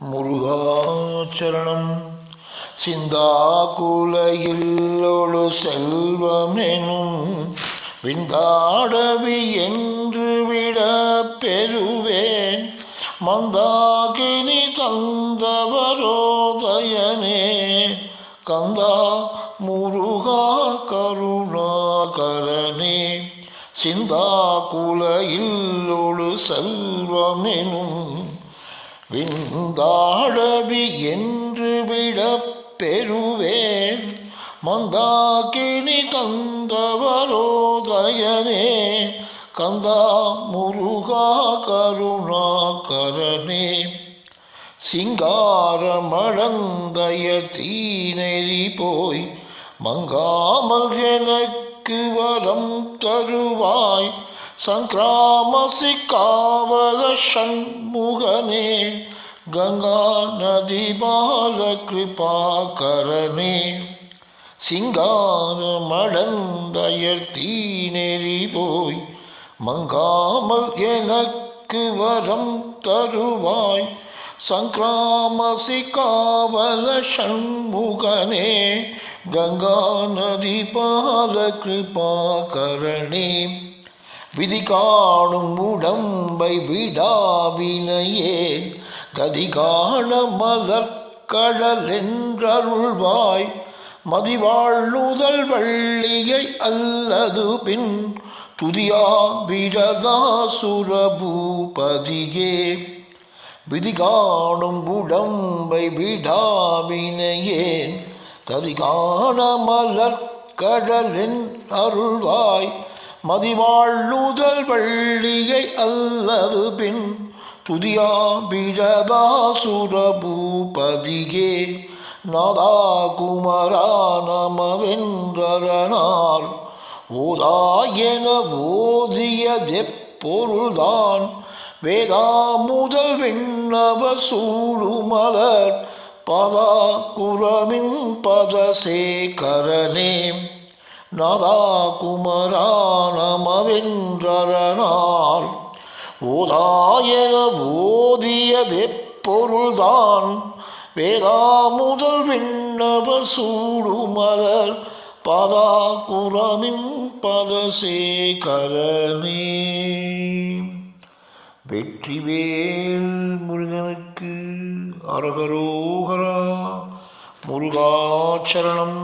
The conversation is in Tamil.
முருகாச்சரணம். சிந்தாகுலையில்லொடு செல்வமெனும் விந்தாடவி என்று விட பெறுவேன் மந்தாகினி தந்தவரோதயனே கந்தா முருகா கருணாகரனே. சிந்தாகுலையில்லொடு செல்வமெனும் விந்தாடவி என்று விட பெறுவேன் மந்தாகினி தந்தவரோதயனே கந்தா முருகா கருணாகரனே. சிங்காரமடந்தய தீநெறி போய் மங்காமல் எனக்கு வரம் தருவாய் சங்கிராமசி காவல சண்முகனே கங்கா நதி பால கிருபாகரனே. சிங்காரமடந்தயர் தீநெறி போய் மங்காமல் எனக்கு வரம் தருவாய் சங்கிராமசி காவல சண்முகனே கங்கா நதி பால கிருபாகரனே. விதி காணும் உடம்பை விடாவினையே கதி காண மலர்கடல் என்றருள்வாய் மதிவாழ்நுதல் வள்ளியை அல்லது பின் துதியா விரதாசுரபூபதியே. விதி காணும் உடம்பை விடாவினையே கதி காண மலர்கடல் என்றருள்வாய் மதிவாழ்நுதல் வள்ளியை அல்லது பின் துதியா விரதாசுரபூபதியே. நாதா குமரா நமவென்றரனால் ஓதாயென ஓதியதெப்பொருள்தான் வேதா முதல் விண்ணவ சூடுமலர் பதா குரமின் பதசேகரனே. நாதா குமரா நமவென்றரனால் ஓதாயென ஓதியதெப்பொருள்தான் வேதா முதல் விண்ணவ சூடுமலர் பதா குரமின் பதசேகரனே. வெற்றிவேல் முருகனுக்கு அரகரோகரா. முருகாச்சரணம்.